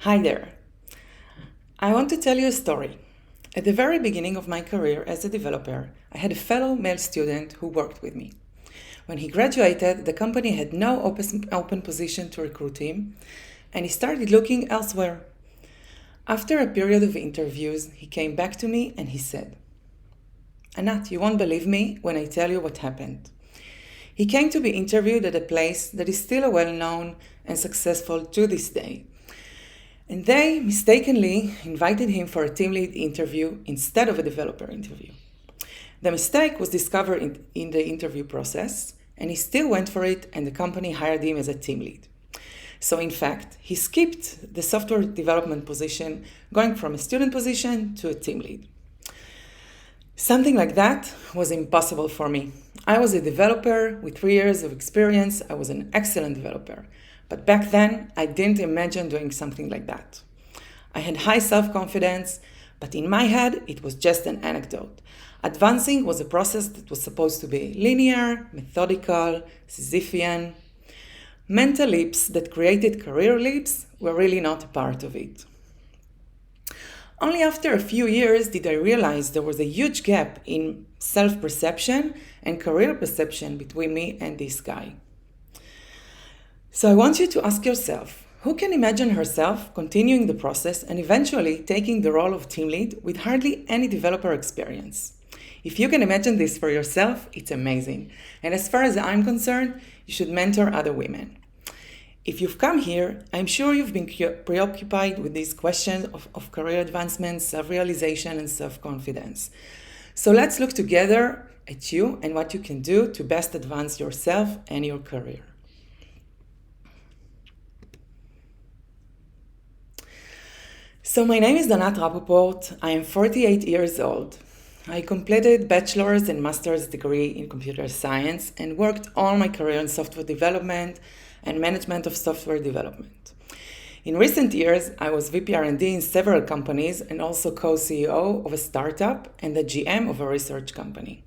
Hi there. I want to tell you a story. At the very beginning of my career as a developer, I had a fellow male student who worked with me. When he graduated, the company had no open position to recruit him, and he started looking elsewhere. After a period of interviews, he came back to me and he said, "Anat, you won't believe me when I tell you what happened. He came to be interviewed at a place that is still well-known and successful to this day. And they mistakenly invited him for a team lead interview instead of a developer interview. The mistake was discovered in the interview process, and he still went for it, and the company hired him as a team lead. So in fact, he skipped the software development position, going from a student position to a team lead. Something like that was impossible for me. I was a developer with 3 years of experience. I was an excellent developer. But back then, I didn't imagine doing something like that. I had high self-confidence, but in my head, it was just an anecdote. Advancing was a process that was supposed to be linear, methodical, Sisyphean. Mental leaps that created career leaps were really not a part of it. Only after a few years did I realize there was a huge gap in self-perception and career perception between me and this guy. So I want you to ask yourself, who can imagine herself continuing the process and eventually taking the role of team lead with hardly any developer experience? If you can imagine this for yourself, it's amazing. And as far as I'm concerned, you should mentor other women. If you've come here, I'm sure you've been preoccupied with these questions of career advancement, self-realization, and self-confidence. So let's look together at you and what you can do to best advance yourself and your career. So my name is Anat Rapoport. I am 48 years old. I completed bachelor's and master's degree in computer science and worked all my career in software development and management of software development. In recent years, I was VP R&D in several companies and also co-CEO of a startup and the GM of a research company.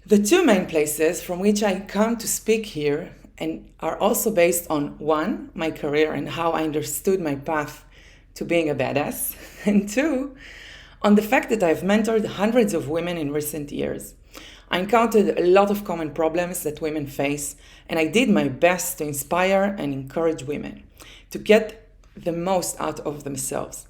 The two main places from which I come to speak here and are also based on, one, my career and how I understood my path to being a badass, and two, on the fact that I've mentored hundreds of women in recent years. I encountered a lot of common problems that women face, and I did my best to inspire and encourage women to get the most out of themselves.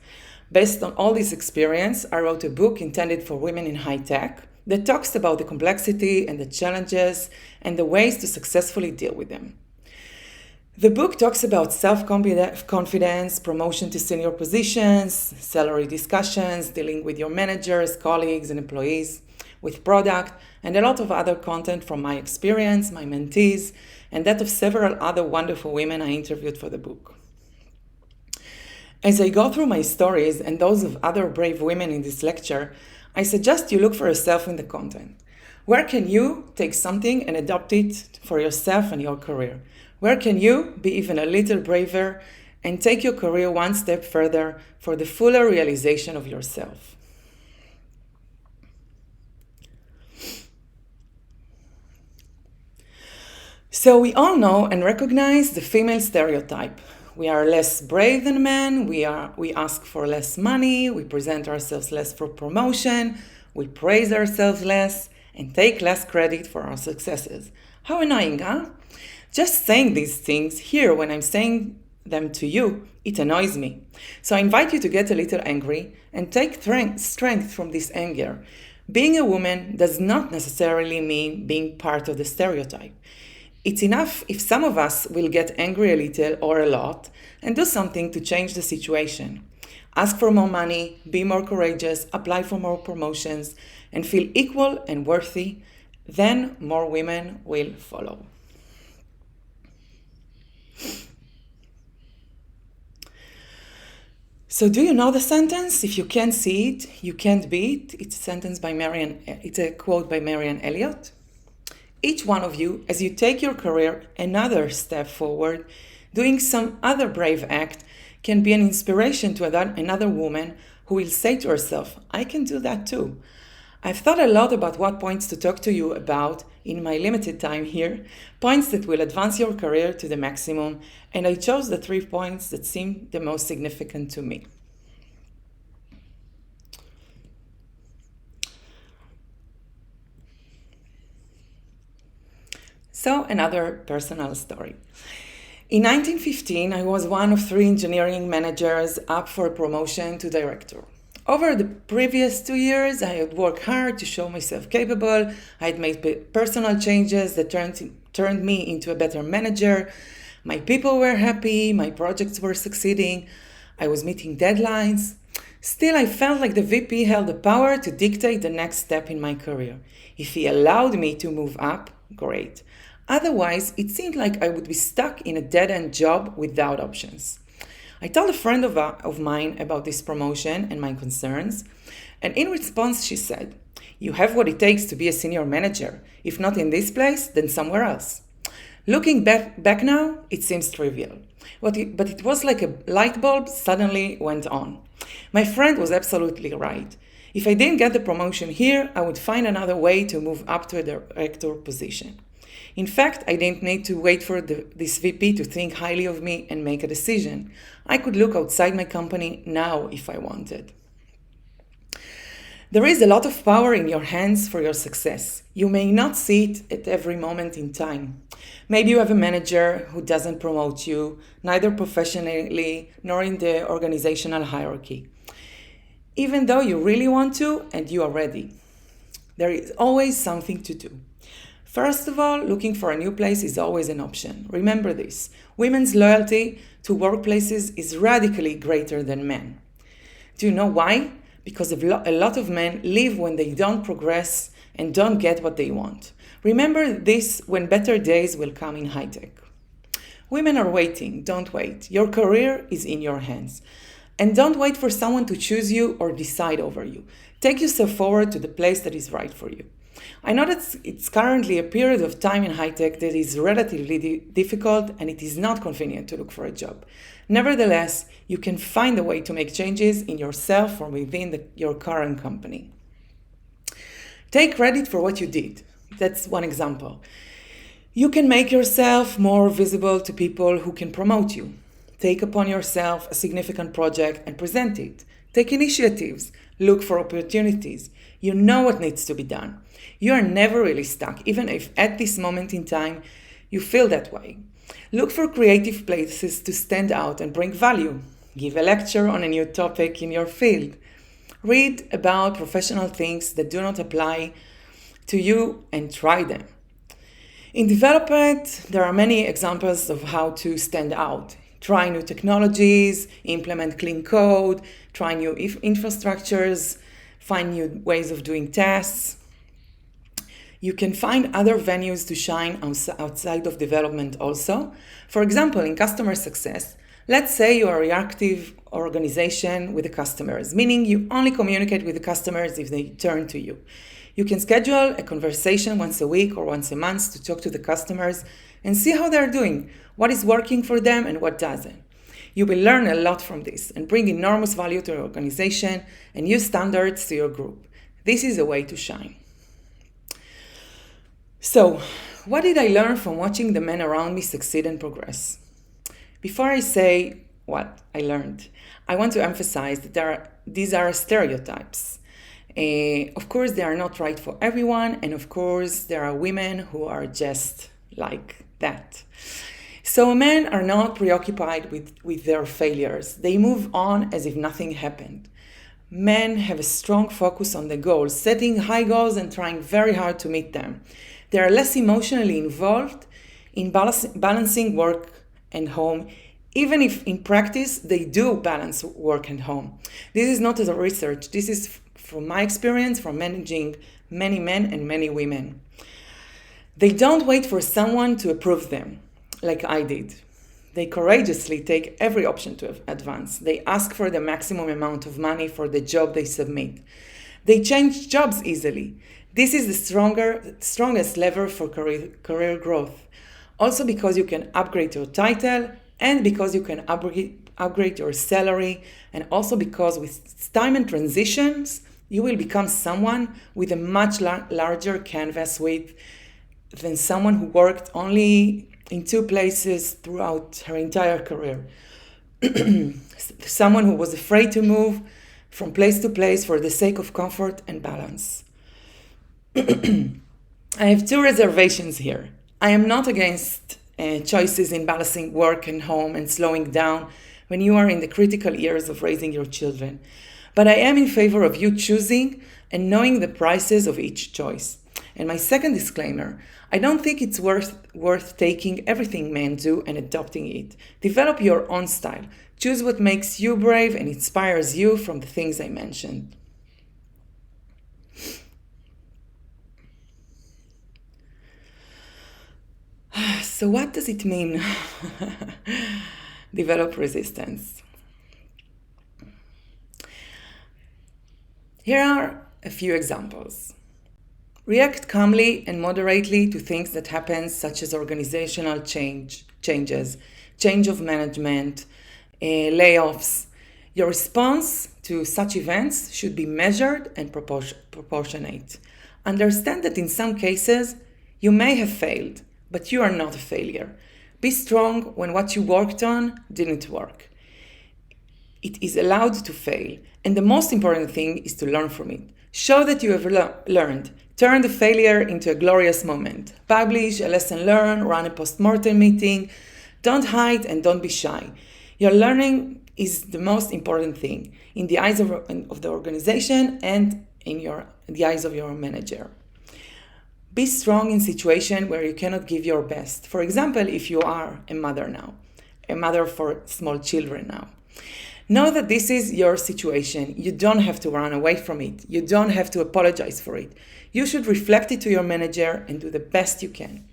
Based on all this experience, I wrote a book intended for women in high tech that talks about the complexity and the challenges and the ways to successfully deal with them. The book talks about self-confidence, promotion to senior positions, salary discussions, dealing with your managers, colleagues, and employees, with product, and a lot of other content from my experience, my mentees, and that of several other wonderful women I interviewed for the book. As I go through my stories and those of other brave women in this lecture, I suggest you look for yourself in the content. Where can you take something and adopt it for yourself and your career? Where can you be even a little braver and take your career one step further for the fuller realization of yourself? So we all know and recognize the female stereotype. We are less brave than men, we ask for less money, we present ourselves less for promotion, we praise ourselves less, and take less credit for our successes. How annoying, huh? Just saying these things here when I'm saying them to you, it annoys me. So I invite you to get a little angry and take strength from this anger. Being a woman does not necessarily mean being part of the stereotype. It's enough if some of us will get angry a little or a lot and do something to change the situation. Ask for more money, be more courageous, apply for more promotions, and feel equal and worthy. Then more women will follow. So do you know the sentence? If you can't see it, you can't be it. It's a quote by Marianne Elliott. Each one of you, as you take your career another step forward, doing some other brave act, can be an inspiration to another woman who will say to herself, I can do that too. I've thought a lot about what points to talk to you about in my limited time here, points that will advance your career to the maximum, and I chose the 3 points that seem the most significant to me. So, another personal story. In 1915, I was one of 3 engineering managers up for a promotion to director. Over the previous 2 years, I had worked hard to show myself capable. I had made personal changes that turned me into a better manager. My people were happy, my projects were succeeding, I was meeting deadlines. Still, I felt like the VP held the power to dictate the next step in my career. If he allowed me to move up, great. Otherwise, it seemed like I would be stuck in a dead-end job without options. I told a friend of mine about this promotion and my concerns, and in response she said, "You have what it takes to be a senior manager. If not in this place, then somewhere else." Looking back now, it seems trivial, but it was like a light bulb suddenly went on. My friend was absolutely right. If I didn't get the promotion here, I would find another way to move up to a director position. In fact, I didn't need to wait for this VP to think highly of me and make a decision. I could look outside my company now if I wanted. There is a lot of power in your hands for your success. You may not see it at every moment in time. Maybe you have a manager who doesn't promote you, neither professionally nor in the organizational hierarchy, even though you really want to and you are ready. There is always something to do. First of all, looking for a new place is always an option. Remember this. Women's loyalty to workplaces is radically greater than men. Do you know why? Because a lot of men leave when they don't progress and don't get what they want. Remember this when better days will come in high tech. Women are waiting. Don't wait. Your career is in your hands. And don't wait for someone to choose you or decide over you. Take yourself forward to the place that is right for you. I know that it's currently a period of time in high tech that is relatively difficult and it is not convenient to look for a job. Nevertheless, you can find a way to make changes in yourself or within your current company. Take credit for what you did. That's one example. You can make yourself more visible to people who can promote you. Take upon yourself a significant project and present it. Take initiatives. Look for opportunities. You know what needs to be done. You are never really stuck, even if at this moment in time you feel that way. Look for creative places to stand out and bring value. Give a lecture on a new topic in your field. Read about professional things that do not apply to you and try them. In development, there are many examples of how to stand out. Try new technologies, implement clean code, try new infrastructures, find new ways of doing tests. You can find other venues to shine outside of development also. For example, in customer success, let's say you are a reactive organization with the customers, meaning you only communicate with the customers if they turn to you. You can schedule a conversation once a week or once a month to talk to the customers and see how they're doing, what is working for them and what doesn't. You will learn a lot from this and bring enormous value to your organization and new standards to your group. This is a way to shine. So, what did I learn from watching the men around me succeed and progress? Before I say what I learned, I want to emphasize that these are stereotypes. Of course, they are not right for everyone, and of course, there are women who are just like that. So men are not preoccupied with their failures. They move on as if nothing happened. Men have a strong focus on the goals, setting high goals and trying very hard to meet them. They are less emotionally involved in balancing work and home, even if in practice they do balance work and home. This is not as a research. This is from my experience from managing many men and many women. They don't wait for someone to approve them, like I did. They courageously take every option to advance. They ask for the maximum amount of money for the job they submit. They change jobs easily. This is the strongest lever for career growth. Also because you can upgrade your title and because you can upgrade your salary, and also because with time and transitions, You will become someone with a much larger canvas width than someone who worked only in 2 places throughout her entire career. Someone who was afraid to move from place to place for the sake of comfort and balance. I have 2 reservations here. I am not against choices in balancing work and home and slowing down when you are in the critical years of raising your children. But I am in favor of you choosing and knowing the prices of each choice. And my second disclaimer, I don't think it's worth taking everything men do and adopting it. Develop your own style. Choose what makes you brave and inspires you from the things I mentioned. So what does it mean? Develop resistance. Here are a few examples. React calmly and moderately to things that happen, such as organizational changes, change of management, layoffs. Your response to such events should be measured and proportionate. Understand that in some cases, you may have failed, but you are not a failure. Be strong when what you worked on didn't work. It is allowed to fail, and the most important thing is to learn from it. Show that you have learned. Turn the failure into a glorious moment. Publish a lesson learned, run a post-mortem meeting. Don't hide and don't be shy. Your learning is the most important thing in the eyes of the organization and in the eyes of your manager. Be strong in situations where you cannot give your best. For example, if you are a mother now, a mother for small children now. Know that this is your situation. You don't have to run away from it. You don't have to apologize for it. You should reflect it to your manager and do the best you can.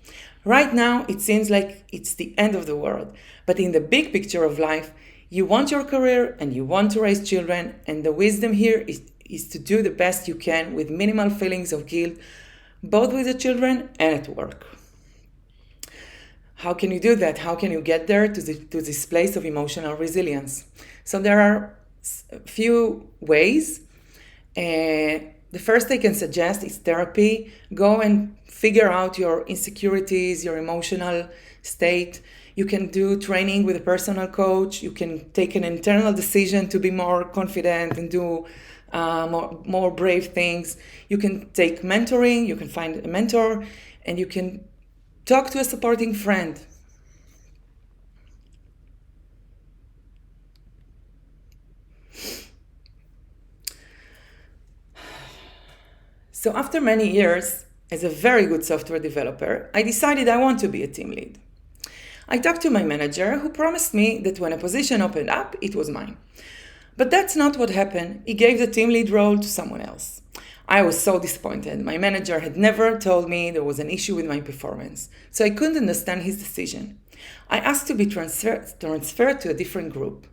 Right now, it seems like it's the end of the world. But in the big picture of life, you want your career and you want to raise children. And the wisdom here is to do the best you can with minimal feelings of guilt, both with the children and at work. How can you do that? How can you get there to this place of emotional resilience? So there are a few ways. The first I can suggest is therapy. Go and figure out your insecurities, your emotional state. You can do training with a personal coach. You can take an internal decision to be more confident and do more brave things. You can take mentoring. You can find a mentor, and you can talk to a supporting friend. So after many years as a very good software developer, I decided I want to be a team lead. I talked to my manager, who promised me that when a position opened up, it was mine. But that's not what happened. He gave the team lead role to someone else. I was so disappointed. My manager had never told me there was an issue with my performance, so I couldn't understand his decision. I asked to be transferred to a different group.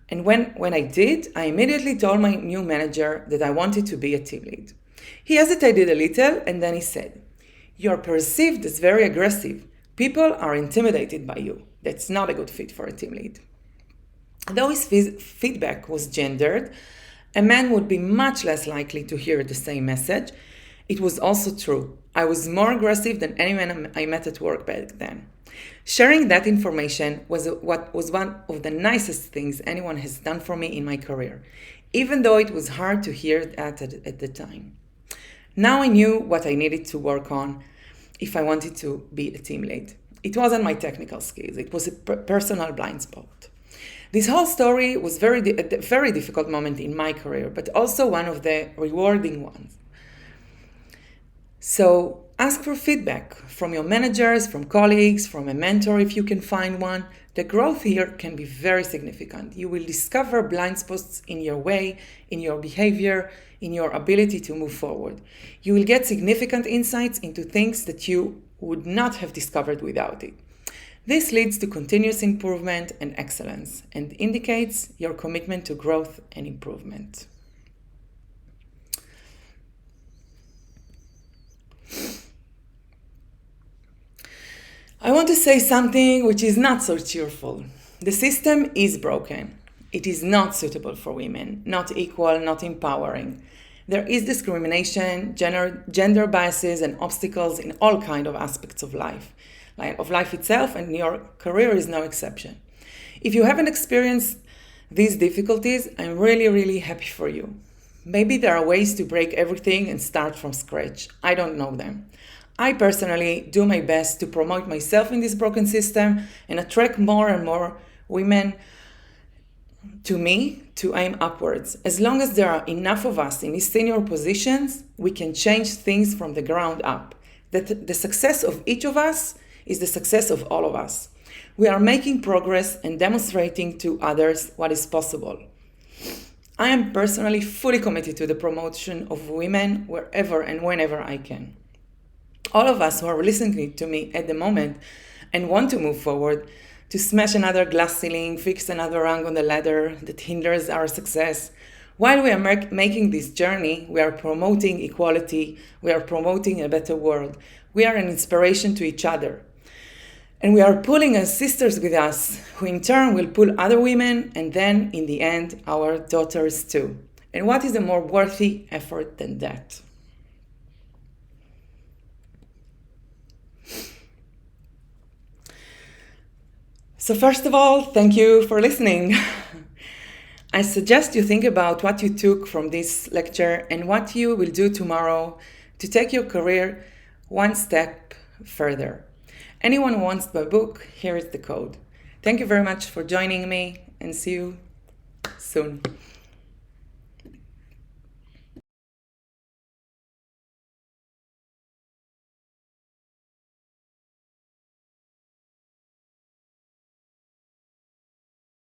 And when I did, I immediately told my new manager that I wanted to be a team lead. He hesitated a little, and then he said, "You're perceived as very aggressive. People are intimidated by you. That's not a good fit for a team lead." Though his feedback was gendered, a man would be much less likely to hear the same message. It was also true. I was more aggressive than anyone I met at work back then. Sharing that information was one of the nicest things anyone has done for me in my career, even though it was hard to hear that at the time. Now I knew what I needed to work on if I wanted to be a team lead. It wasn't my technical skills. It was a personal blind spot. This whole story was a very difficult moment in my career, but also one of the rewarding ones. So ask for feedback from your managers, from colleagues, from a mentor if you can find one. The growth here can be very significant. You will discover blind spots in your way, in your behavior, in your ability to move forward. You will get significant insights into things that you would not have discovered without it. This leads to continuous improvement and excellence and indicates your commitment to growth and improvement. I want to say something which is not so cheerful. The system is broken. It is not suitable for women, not equal, not empowering. There is discrimination, gender biases, and obstacles in all kinds of aspects of life itself, and your career is no exception. If you haven't experienced these difficulties, I'm really, really happy for you. Maybe there are ways to break everything and start from scratch. I don't know them. I personally do my best to promote myself in this broken system and attract more and more women to me to aim upwards. As long as there are enough of us in these senior positions, we can change things from the ground up. That the success of each of us is the success of all of us. We are making progress and demonstrating to others what is possible. I am personally fully committed to the promotion of women wherever and whenever I can. All of us who are listening to me at the moment and want to move forward, to smash another glass ceiling, fix another rung on the ladder that hinders our success. While we are making this journey, we are promoting equality, we are promoting a better world. We are an inspiration to each other. And we are pulling our sisters with us, who in turn will pull other women, and then, in the end, our daughters too. And what is a more worthy effort than that? So first of all, thank you for listening. I suggest you think about what you took from this lecture and what you will do tomorrow to take your career one step further. Anyone who wants my book, here is the code. Thank you very much for joining me, and see you soon.